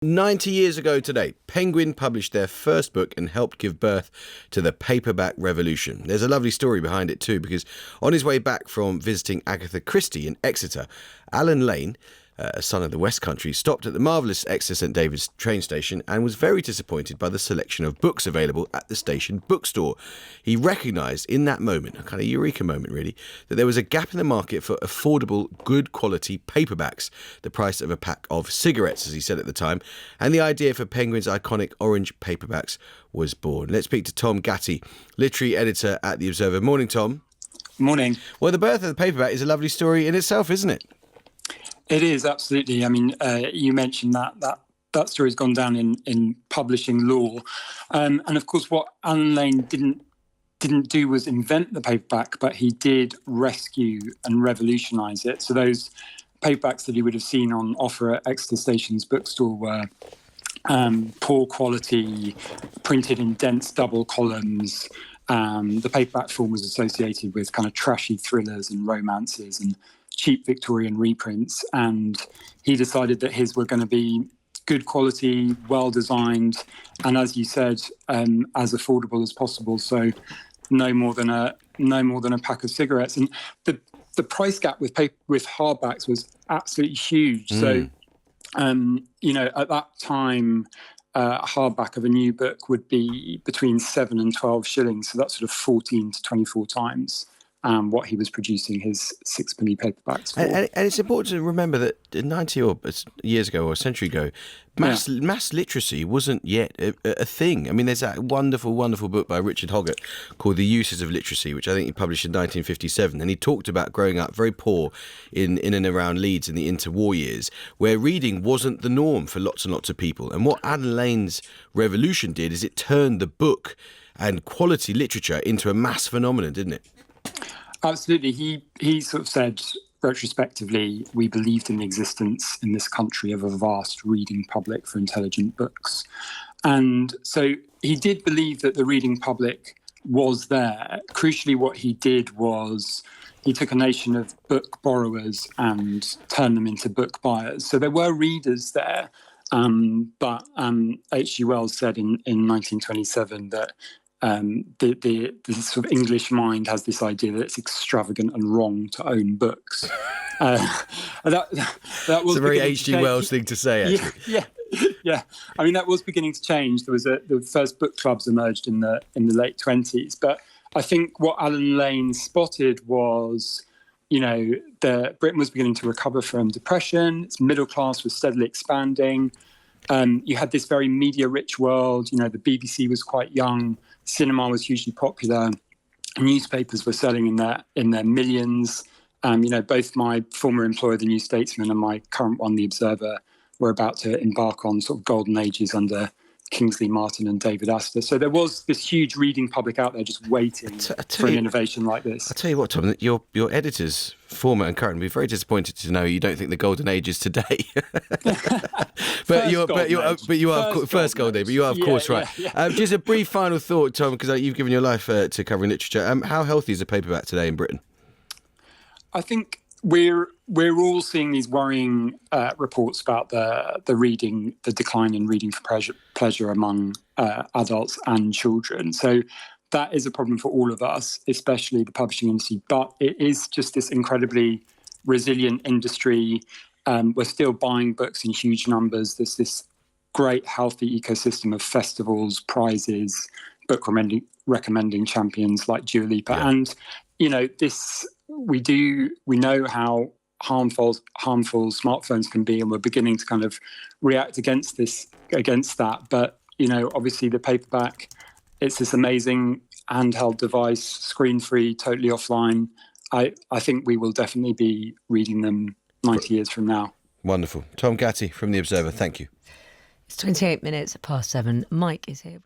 90 years ago today, Penguin published their first book and helped give birth to the paperback revolution. There's a lovely story behind it too, because on his way back from visiting Agatha Christie in Exeter, Alan Lane, a son of the West Country, stopped at the marvellous Exeter St David's train station and was very disappointed by the selection of books available at the station bookstore. He recognised in that moment, a kind of eureka moment really, that there was a gap in the market for affordable, good quality paperbacks, the price of a pack of cigarettes, as he said at the time, and the idea for Penguin's iconic orange paperbacks was born. Let's speak to Tom Gatty, literary editor at The Observer. Morning, Tom. Morning. Well, the birth of the paperback is a lovely story in itself, isn't it? It is, absolutely. I mean, you mentioned that story's gone down in publishing lore. And of course, what Alan Lane didn't do was invent the paperback, but he did rescue and revolutionise it. So those paperbacks that he would have seen on offer at Exeter Station's bookstore were poor quality, printed in dense double columns. The paperback form was associated with kind of trashy thrillers and romances and cheap Victorian reprints, and he decided that his were going to be good quality, well designed, and as you said, as affordable as possible. So no more than a pack of cigarettes. And the price gap with hardbacks was absolutely huge. So at that time, a hardback of a new book would be between 7 and 12 shillings. So that's sort of 14 to 24 times what he was producing his sixpenny paperbacks for. And it's important to remember that 90 or years ago or a century ago, mass literacy wasn't yet a thing. I mean, there's that wonderful, wonderful book by Richard Hoggart called The Uses of Literacy, which I think he published in 1957. And he talked about growing up very poor in and around Leeds in the interwar years, where reading wasn't the norm for lots and lots of people. And what Alan Lane's revolution did is it turned the book and quality literature into a mass phenomenon, didn't it? Absolutely. He sort of said, retrospectively, we believed in the existence in this country of a vast reading public for intelligent books. And so he did believe that the reading public was there. Crucially, what he did was he took a nation of book borrowers and turned them into book buyers. So there were readers there. But H.G. Wells said in 1927 that the sort of English mind has this idea that it's extravagant and wrong to own books. That was a very H.G. Wells thing to say, actually. Yeah. I mean, that was beginning to change. There was the first book clubs emerged in the late 1920s. But I think what Alan Lane spotted was, Britain was beginning to recover from depression. Its middle class was steadily expanding. You had this very media-rich world. The BBC was quite young. Cinema was hugely popular. Newspapers were selling in their millions. Both my former employer, the New Statesman, and my current one, the Observer, were about to embark on sort of golden ages under Kingsley Martin and David Astor. So there was this huge reading public out there just waiting for an innovation like this. I'll tell you what, Tom, your editors, former and current, will be very disappointed to know you don't think the golden age is today. But you are first golden age, but you are of course right. Yeah. Just a brief final thought, Tom, because you've given your life to covering literature. How healthy is a paperback today in Britain? I think we're all seeing these worrying reports about the decline in reading for pleasure among adults and children. So that is a problem for all of us, especially the publishing industry. But it is just this incredibly resilient industry. We're still buying books in huge numbers. There's this great, healthy ecosystem of festivals, prizes, book recommending champions like Dua Lipa. Yeah. And, we know how harmful smartphones can be, and we're beginning to kind of react against that. But, obviously the paperback, it's this amazing handheld device, screen-free, totally offline. I think we will definitely be reading them 90 years from now. Wonderful. Tom Gatty from The Observer, thank you. It's 28 minutes past 7. Mike is here.